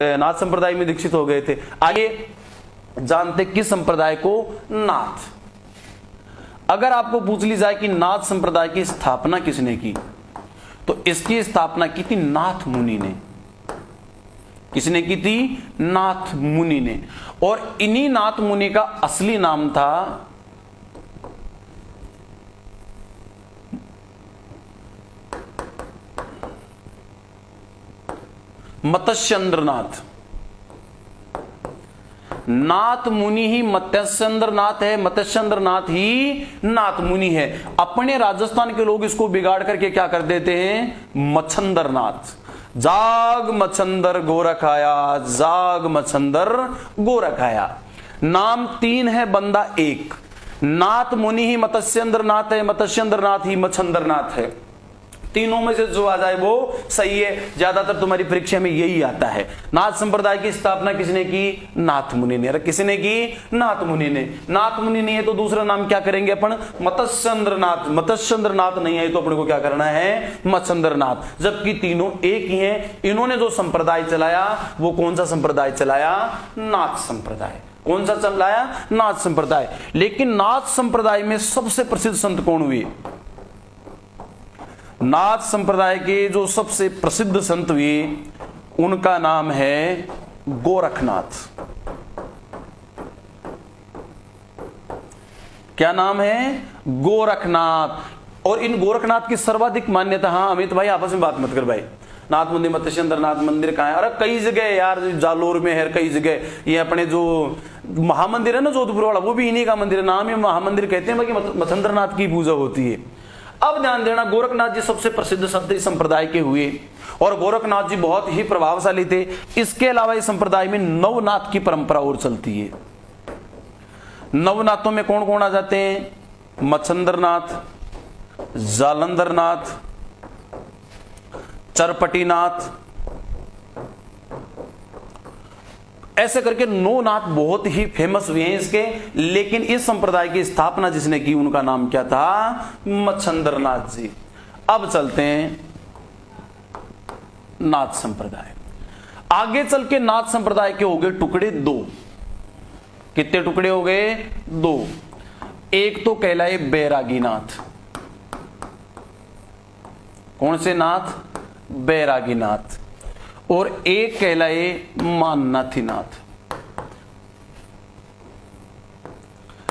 नाथ संप्रदाय में दीक्षित हो गए थे। आगे जानते किस संप्रदाय को नाथ। अगर आपको पूछ ली जाए कि नाथ संप्रदाय की स्थापना किसने की, तो इसकी स्थापना की थी नाथ मुनि ने। किसने की थी? नाथ मुनि ने। और इन्हीं नाथ मुनि का असली नाम था मत्स्येंद्रनाथ। नाथ मुनि ही मत्स्येंद्रनाथ है, मत्स्येंद्रनाथ ही नाथ मुनि है। अपने राजस्थान के लोग इसको बिगाड़ करके क्या कर देते हैं? मच्छंदरनाथ। जाग मच्छंदर गोरख आया, जाग मच्छंदर गोरख आया। नाम तीन है, बंदा एक। नाथ मुनि ही मत्स्येंद्रनाथ है, मत्स्येंद्रनाथ ही मच्छंदरनाथ है। तीनों में से जो आ जाए वो सही है। ज्यादातर तुम्हारी परीक्षा में यही आता है। नाथ संप्रदाय की स्थापना किसने की? नाथ मुनि ने। अरे किसने की? नाथ मुनि ने। नाथ मुनि नहीं है तो दूसरा नाम क्या करेंगे अपन? मत्स्येंद्रनाथ। मत्स्येंद्रनाथ नहीं है तो अपने को क्या करना है? मच्छंदरनाथ। जबकि तीनों एक ही हैं। इन्होंने जो संप्रदाय चलाया वो कौन सा संप्रदाय चलाया? नाथ संप्रदाय। कौन सा चलाया? नाथ संप्रदाय। लेकिन नाथ संप्रदाय में सबसे प्रसिद्ध संत कौन हुए? नाथ संप्रदाय के जो सबसे प्रसिद्ध संत हुए उनका नाम है गोरखनाथ। क्या नाम है? गोरखनाथ। और इन गोरखनाथ की सर्वाधिक मान्यता, हाँ अमित भाई आपस में बात मत कर भाई, नाथ मंदिर मत्स्येंद्रनाथ मंदिर कहाँ है? अरे कई जगह यार, जालोर में है, कई जगह। ये अपने जो महामंदिर है ना जोधपुर वाला, वो भी इन्हीं का मंदिर है। नाम ही महामंदिर कहते हैं, बाकी मत्स्येंद्रनाथ की पूजा होती है। अब ध्यान देना, गोरखनाथ जी सबसे प्रसिद्ध संत इस संप्रदाय के हुए और गोरखनाथ जी बहुत ही प्रभावशाली थे। इसके अलावा इस संप्रदाय में नवनाथ की परंपरा और चलती है। नवनाथों में कौन कौन आ जाते हैं? मच्छंदरनाथ, जालंधरनाथ, चरपटीनाथ, ऐसे करके 9 नाथ बहुत ही फेमस हुए हैं इसके। लेकिन इस संप्रदाय की स्थापना जिसने की उनका नाम क्या था? मच्छंदरनाथ जी। अब चलते हैं नाथ संप्रदाय। आगे चल के नाथ संप्रदाय के हो गए टुकड़े 2। कितने टुकड़े हो गए? 2। एक तो कहलाए बैरागी नाथ। कौन से नाथ? बैरागी नाथ। और एक कहलाए माननाथी नाथ।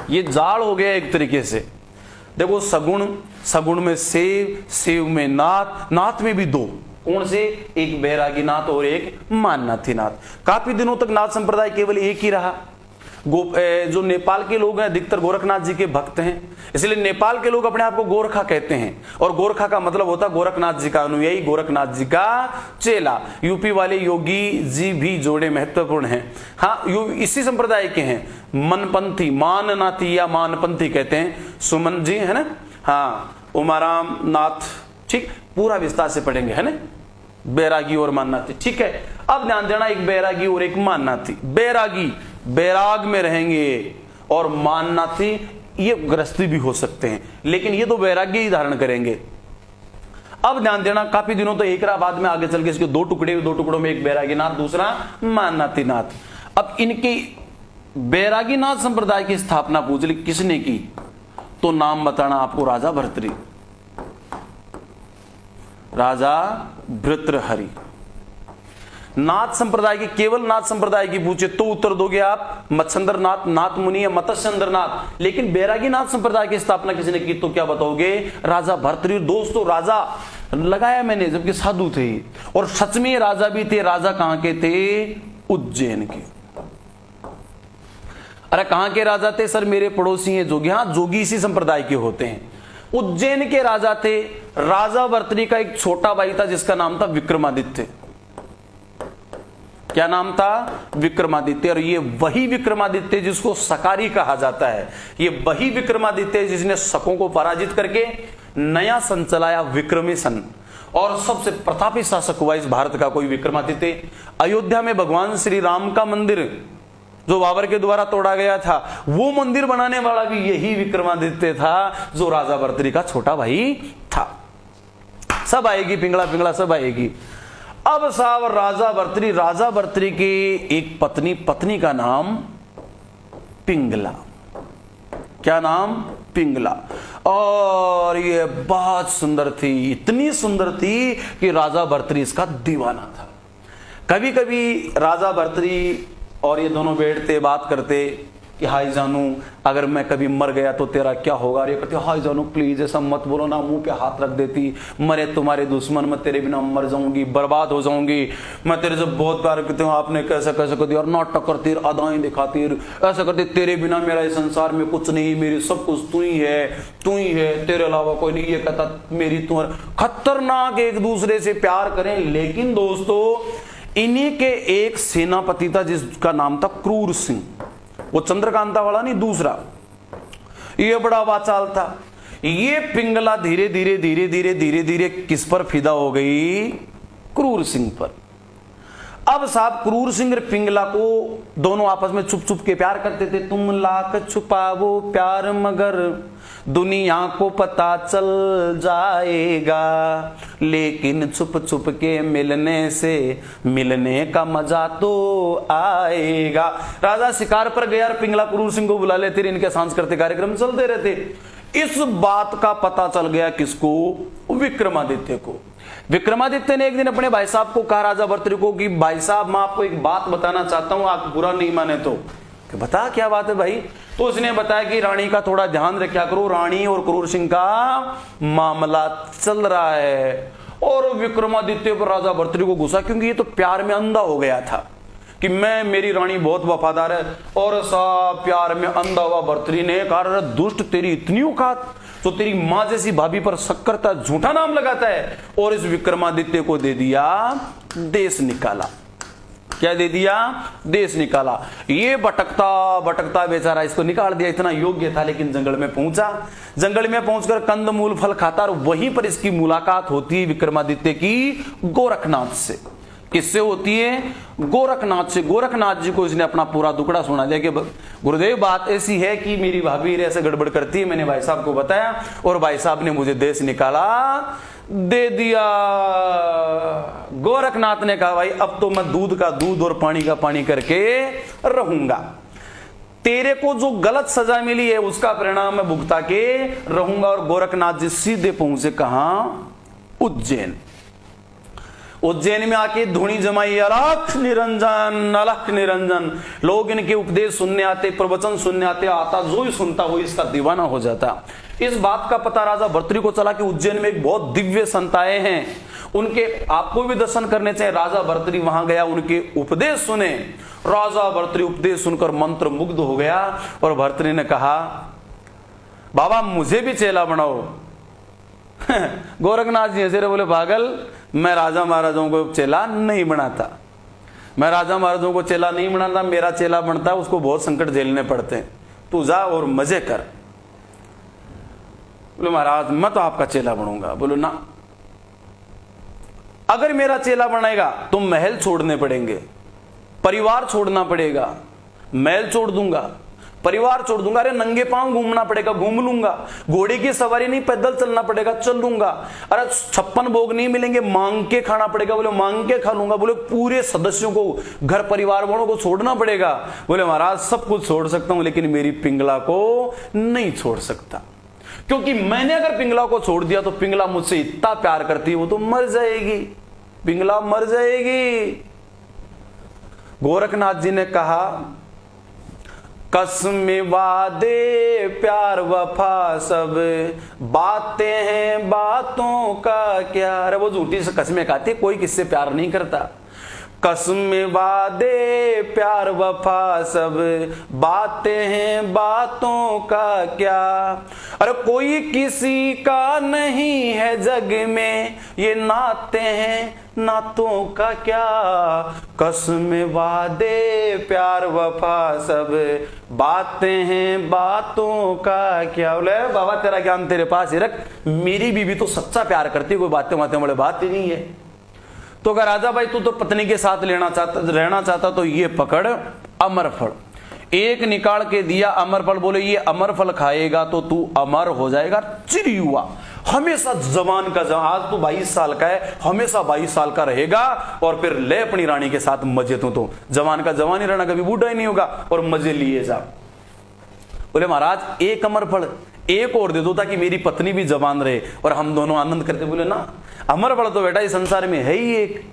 ये जाल हो गया एक तरीके से। देखो सगुण, सगुण में सेव, सेव में नाथ, नाथ में भी 2। कौन से? एक बैरागी नाथ और एक माननाथी नाथ। काफी दिनों तक नाथ संप्रदाय केवल एक ही रहा। जो नेपाल के लोग हैं अधिकतर गोरखनाथ जी के भक्त हैं, इसलिए नेपाल के लोग अपने आप को गोरखा कहते हैं। और गोरखा का मतलब होता है गोरखनाथ जी का अनुयायी, गोरखनाथ जी का चेला। यूपी वाले योगी जी भी जोड़े महत्वपूर्ण हैं। हाँ, इसी संप्रदाय के हैं। मनपंथी, माननाथी या मानपंथी कहते हैं। सुमन जी है ना, हाँ, उमाराम नाथ, ठीक, पूरा विस्तार से पढ़ेंगे है ना, बैरागी और माननाथी। ठीक है, अब ध्यान देना, एक बैरागी और एक माननाथी। बैरागी बैराग में रहेंगे और माननाथी ये गृहस्थी भी हो सकते हैं, लेकिन ये तो वैराग्य ही धारण करेंगे। अब ध्यान देना, काफी दिनों तो एक रहा, बाद में आगे चल के इसके 2 टुकड़े, 2 टुकड़ों में एक बैरागी नाथ, दूसरा माननाथी नाथ। अब इनकी बैरागी नाथ संप्रदाय की स्थापना पूछ ली किसने की, तो नाम बताना आपको राजा भर्तृहरि। राजा भर्तृहरि। नाथ संप्रदाय की, केवल नाथ संप्रदाय की पूछे तो उत्तर दोगे आप मच्छंदरनाथ, नाथ मुनि या मत्स्येंद्रनाथ। लेकिन बैरागी नाथ संप्रदाय की स्थापना किसने की तो क्या बताओगे? राजा भर्तृहरि। दोस्तों राजा लगाया मैंने, जबकि साधु थे और सच में राजा भी थे। राजा कहां के थे? उज्जैन के। अरे कहां के राजा थे सर? मेरे पड़ोसी हैं जोगी। हाँ, जोगी इसी संप्रदाय के होते हैं। उज्जैन के राजा थे। राजा भर्तृहरि का एक छोटा भाई था जिसका नाम था विक्रमादित्य। क्या नाम था? विक्रमादित्य। और ये वही विक्रमादित्य जिसको सकारी कहा जाता है, ये वही विक्रमादित्य जिसने शकों को पराजित करके नया सन चलाया, विक्रमी सन। और सबसे प्रतापी शासक हुआ इस भारत का कोई विक्रमादित्य। अयोध्या में भगवान श्री राम का मंदिर जो बाबर के द्वारा तोड़ा गया था, वो मंदिर बनाने वाला भी यही विक्रमादित्य था, जो राजा भर्तृहरि का छोटा भाई था। सब आएगी, पिंगला पिंगला सब आएगी। अब साहब राजा भर्तृहरि की एक पत्नी का नाम पिंगला। क्या नाम? पिंगला। और ये बहुत सुंदर थी, इतनी सुंदर थी कि राजा भर्तृहरि इसका दीवाना था। कभी कभी राजा भर्तृहरि और ये दोनों बैठते बात करते कि हाय जानू, अगर मैं कभी मर गया तो तेरा क्या होगा? और ये कहते हाय जानू प्लीज ऐसा मत बोलो ना, मुंह पे हाथ रख देती, मरे तुम्हारे दुश्मन, मैं तेरे बिना मर जाऊंगी, बर्बाद हो जाऊंगी, मैं तेरे से बहुत प्यार करती हूँ, आपने कैसे कैसे कर दिया, और नाटक करती, अदाएं दिखाती, ऐसा करती, तेरे बिना मेरा इस संसार में कुछ नहीं, मेरी सब कुछ तू ही है, तेरे अलावा कोई नहीं। ये कहता मेरी तू। खतरनाक एक दूसरे से प्यार करें। लेकिन दोस्तों इन्हीं के एक सेनापति था जिसका नाम था क्रूर सिंह। वो चंद्रकांता वाला नहीं, दूसरा। ये बड़ा वाचाल था। ये पिंगला धीरे धीरे किस पर फिदा हो गई? क्रूर सिंह पर। अब साहब क्रूर सिंह और पिंगला को दोनों आपस में छुप छुप के प्यार करते थे। तुम लाख छुपावो प्यार मगर दुनिया को पता चल जाएगा, लेकिन छुप छुप के मिलने से मिलने का मजा तो आएगा। राजा शिकार पर गया और पिंगला क्रूर सिंह को बुला लेते, इनके सांस्कृतिक कार्यक्रम चलते रहते। इस बात का पता चल गया किसको? विक्रमादित्य को। विक्रमादित्य ने एक दिन अपने भाई साहब को कहा, राजा भर्तृहरि को, कि भाई साहब मैं आपको एक बात बताना चाहता हूं, आप बुरा नहीं माने तो। कि बता क्या बात है भाई? तो उसने बताया कि रानी का थोड़ा ध्यान रखा करो, रानी और क्रूर सिंह का मामला चल रहा है। और विक्रमादित्य पर राजा भर्तृहरि को गुस्सा, क्योंकि ये तो प्यार में अंधा हो गया था कि मेरी रानी बहुत वफादार है। और सब प्यार में अंधा हुआ भर्तृहरि ने कहा, दुष्ट तेरी इतनी औकात, तो तेरी मां जैसी भाभी पर शक करता, झूठा नाम लगाता है। और इस विक्रमादित्य को दे दिया देश निकाला। क्या दे दिया? देश निकाला। ये भटकता बेचारा, इसको निकाल दिया, इतना योग्य था। लेकिन जंगल में पहुंचा, जंगल में पहुंचकर कंदमूल फल खाता, और वहीं पर इसकी मुलाकात होती है विक्रमादित्य की गोरखनाथ से। किससे होती है? गोरखनाथ से। गोरखनाथ जी को इसने अपना पूरा दुखड़ा सुना दिया कि गुरुदेव बात ऐसी है कि मेरी भाभी ऐसे गड़बड़ करती है, मैंने भाई साहब को बताया और भाई साहब ने मुझे देश निकाला दे दिया। गोरखनाथ ने कहा भाई अब तो मैं दूध का दूध और पानी का पानी करके रहूंगा, तेरे को जो गलत सजा मिली है उसका परिणाम मैं भुगता के रहूंगा। और गोरखनाथ जी सीधे पहुंचे कहां? उज्जैन। उज्जैन में आके धुनी जमाई, अलख निरंजन अलख निरंजन। लोग इनके उपदेश सुनने आते, प्रवचन सुनने आते, आता जो ही सुनता वो इसका दीवाना हो जाता। इस बात का पता राजा भर्तृहरि को चला कि उज्जैन में एक बहुत दिव्य संत आए हैं, उनके आपको भी दर्शन करने चाहिए। राजा भर्तृहरि वहां गया, उनके उपदेश सुने। राजा भर्तृहरि उपदेश सुनकर मंत्र मुग्ध हो गया और भर्तृहरि ने कहा बाबा मुझे भी चेला बनाओ। गोरखनाथ जी ऐसे बोले पागल, मैं राजा महाराजाओं को चेला नहीं बनाता, मैं राजा महाराजाओं को चेला नहीं बनाता, मेरा चेला बनता है उसको बहुत संकट झेलने पड़ते हैं, तू जा और मजे कर। बोले महाराज मैं तो आपका चेला बनूंगा। बोलो ना, अगर मेरा चेला बनाएगा तो महल छोड़ने पड़ेंगे, परिवार छोड़ना पड़ेगा। महल छोड़ दूंगा, परिवार छोड़ दूंगा, अरे नंगे पांव घूमना पड़ेगा, घूम लूंगा, घोड़े की सवारी नहीं पैदल चलना पड़ेगा, चल लूंगा, अरे 56 भोग नहीं मिलेंगे, मांग के खाना पड़ेगा, बोले मांग के खा लूंगा। बोले पूरे सदस्यों को, घर परिवार वालों को छोड़ना पड़ेगा। बोले महाराज सब कुछ छोड़ सकता हूं लेकिन मेरी पिंगला को नहीं छोड़ सकता, क्योंकि मैंने अगर पिंगला को छोड़ दिया तो पिंगला मुझसे इतना प्यार करती है वो तो मर जाएगी, पिंगला मर जाएगी। गोरखनाथ जी ने कहा कसम वादे प्यार वफा सब बातें हैं बातों का क्या। अरे वो झूठी से कसमें खाती, कोई किससे प्यार नहीं करता। कसम वादे प्यार वफा सब बातें हैं बातों का क्या। अरे कोई किसी का नहीं है जग में, ये नाते हैं नातों का क्या। कसम वादे प्यार वफा सब बातें हैं बातों का क्या। बोले बाबा तेरा ज्ञान तेरे पास ही रख, मेरी बीवी तो सच्चा प्यार करती है, कोई बातें बातें वाले बात ही नहीं है। तो अगर राजा भाई तू तो पत्नी के साथ रहना चाहता तो ये पकड़ अमर फल। एक निकाल के दिया अमर फल, बोले ये अमर फल खाएगा तो तू अमर हो जाएगा। चिर हुआ, हमेशा जवान का जवान, आज तो 22 साल का है, हमेशा 22 साल का रहेगा और फिर ले अपनी रानी के साथ मजे। तो जवान का जवान ही रहना, कभी बूढ़ा ही नहीं होगा और मजे लिए जा। बोले महाराज एक अमर फल एक और दे दो ताकि मेरी पत्नी भी जवान रहे और हम दोनों आनंद करते। बोले ना अमर फल तो बेटा इस संसार में है ही एक।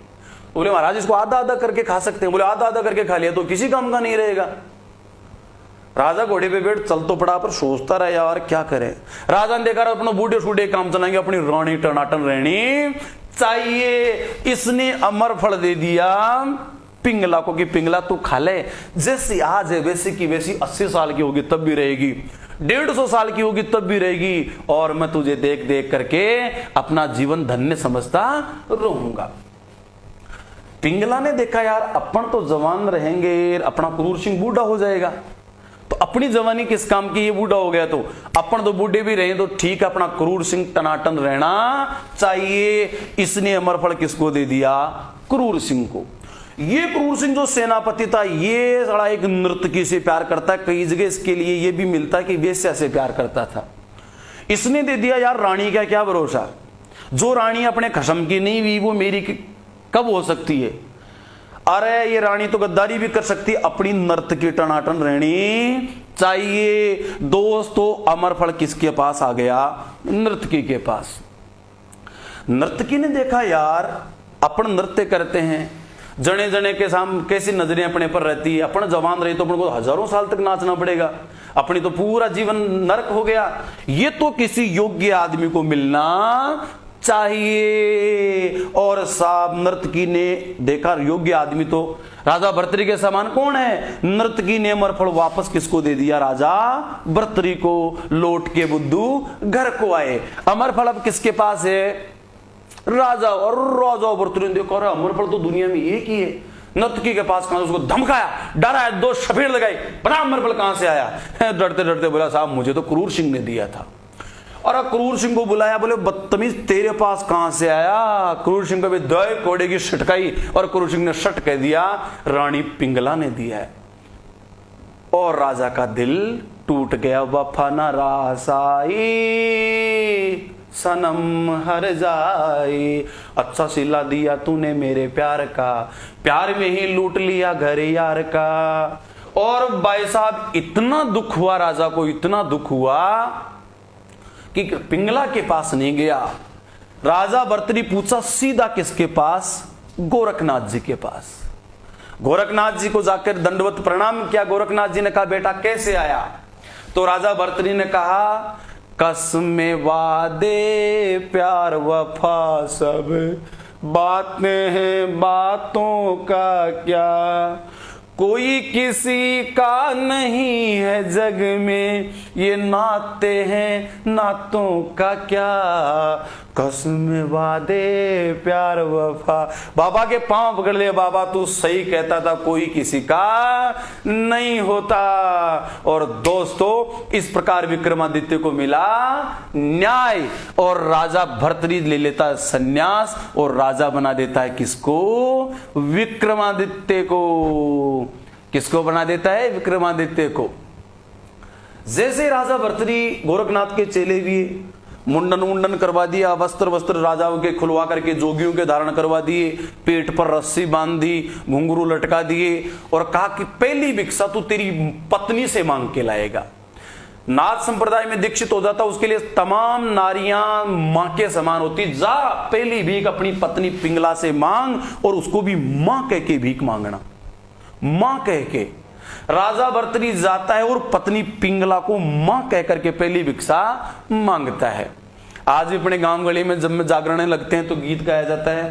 बोले महाराज इसको आधा आधा करके खा सकते हैं। बोले आधा आधा करके खा लिया तो किसी काम का नहीं रहेगा। राजा घोड़े पे बैठ चल तो पड़ा पर सोचता रहा यार क्या करे। राजा ने देखा अपना बूढ़े सूढ़े काम चलाएंगे, अपनी रानी टनाटन रहनी चाहिए। इसने अमर फल दे दिया पिंगला को कि पिंगला तू खा ले, जैसी आज है वैसी की वैसी 80 साल की होगी तब भी रहेगी, 150 साल की होगी तब भी रहेगी, और मैं तुझे देख देख करके अपना जीवन धन्य समझता रहूंगा। पिंगला ने देखा यार अपन तो जवान रहेंगे, अपना क्रूर सिंह बूढ़ा हो जाएगा, तो अपनी जवानी किस काम की, ये बूढ़ा हो गया तो अपन तो बूढ़े भी रहे तो ठीक है, अपना क्रूर सिंह टनाटन रहना चाहिए। इसने अमरफल किसको दे दिया? क्रूर सिंह को। ये क्रूर सिंह जो सेनापति था ये साला एक नर्तकी से प्यार करता है, कई जगह इसके लिए ये भी मिलता है कि वेश्या से प्यार करता था। इसने दे दिया यार रानी का क्या भरोसा, जो रानी अपने खसम की नहीं हुई वो मेरी कब हो सकती है। अरे ये रानी तो गद्दारी भी कर सकती है, अपनी नर्तकी टनाटन रहनी चाहिए। दोस्तों अमरफल किसके पास आ गया? नर्तकी के पास। नर्तकी ने देखा यार अपन नृत्य करते हैं, जने जने के सामने कैसी नजरें अपने पर रहती है, अपन जवान रही तो अपन को हजारों साल तक नाचना पड़ेगा, अपनी तो पूरा जीवन नरक हो गया। ये तो किसी योग्य आदमी को मिलना चाहिए। और साहब नर्तकी ने देखा योग्य आदमी तो राजा भर्तृहरि के समान कौन है, नर्तकी ने अमरफल वापस किसको दे दिया? राजा भर्तृहरि को। लौट के बुद्धू घर को आए। अमरफल अब किसके पास है? राजा। और राजा भर्तृहरि ने देखा अमरफल तो दुनिया में एक ही है, नर्तकी के पास कहां? उसको धमकाया, डरा, 2 शफेर लगाई, बता अमरफल कहां से आया? डरते डरते बोला साहब मुझे तो क्रूर सिंह ने दिया था। और क्रूर सिंह को बुलाया, बोले बदतमीज तेरे पास कहां से आया? क्रूर सिंह को भी दो कोड़े की सटकाई और क्रूर सिंह ने सट कह दिया रानी पिंगला ने दिया है। और राजा का दिल टूट गया। वफा न रासाई सनम हर जाए, अच्छा सिला दिया तूने मेरे प्यार का, प्यार में ही लूट लिया घर यार का। और भाई साहब इतना दुख हुआ राजा को, इतना दुख हुआ कि पिंगला के पास नहीं गया। राजा भर्तृहरि पूछा सीधा किसके पास? गोरखनाथ जी के पास। गोरखनाथ जी को जाकर दंडवत प्रणाम किया। गोरखनाथ जी ने कहा बेटा कैसे आया? तो राजा भर्तृहरि ने कहा कसमे वादे प्यार वफा सब बातें हैं, बातों का क्या, कोई किसी का नहीं है जग में, ये नाते हैं नातों का क्या, कसम वादे प्यार वफा। बाबा के पांव पकड़ लिए, बाबा तू सही कहता था, कोई किसी का नहीं होता। और दोस्तों इस प्रकार विक्रमादित्य को मिला न्याय और राजा भर्तृहरि ले लेता है संन्यास और राजा बना देता है किसको? विक्रमादित्य को। किसको बना देता है? विक्रमादित्य को। जैसे राजा भर्तृहरि गोरखनाथ के चेले भी मुंडन मुंडन करवा दिया, वस्त्र वस्त्र राजाओं के खुलवा करके जोगियों के धारण करवा दिए, पेट पर रस्सी बांध दी, घुंघरू लटका दिए और कहा कि पहली भिक्षा तू तेरी पत्नी से मांग के लाएगा। नाथ संप्रदाय में दीक्षित हो जाता उसके लिए तमाम नारियां मां के समान होती। जा पहली भीख अपनी पत्नी पिंगला से मांग और उसको भी मां कह के भीख मांगना, मां कह के। राजा भर्तृहरि जाता है और पत्नी पिंगला को मां कह करके पहली भिक्षा मांगता है। आज भी अपने गांव गली में जब जागरण लगते हैं तो गीत गाया जाता है।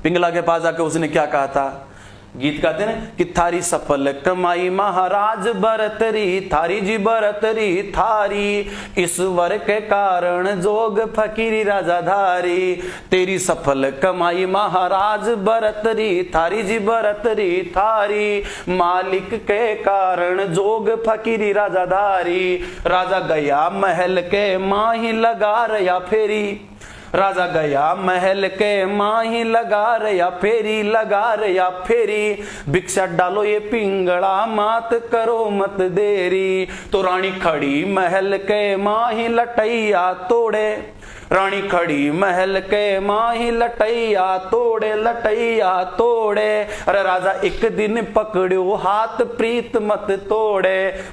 पिंगला के पास जाकर उसने क्या कहा था? गीत गाते हैं कि थारी सफल कमाई महाराज भर्तृहरि, थारी जी भर्तृहरि थारी, ईश्वर के कारण जोग फकीरी राजाधारी। तेरी सफल कमाई महाराज भर्तृहरि, थारी जी भर्तृहरि थारी, मालिक के कारण जोग फकीरी राजाधारी। राजा गया महल के माही लगा रया फेरी, राजा गया महल के माही लगा रया फेरी, लगा रया फेरी, भिक्षा डालो ये पिंगला मात करो मत देरी। तो रानी खड़ी महल के माही लटैया तोड़े, रानी खड़ी महल के माही लटैया तोड़े लटैया तोड़े। अरे राजा एक दिन पकड़ो हाथ प्रीत मत तोड़े।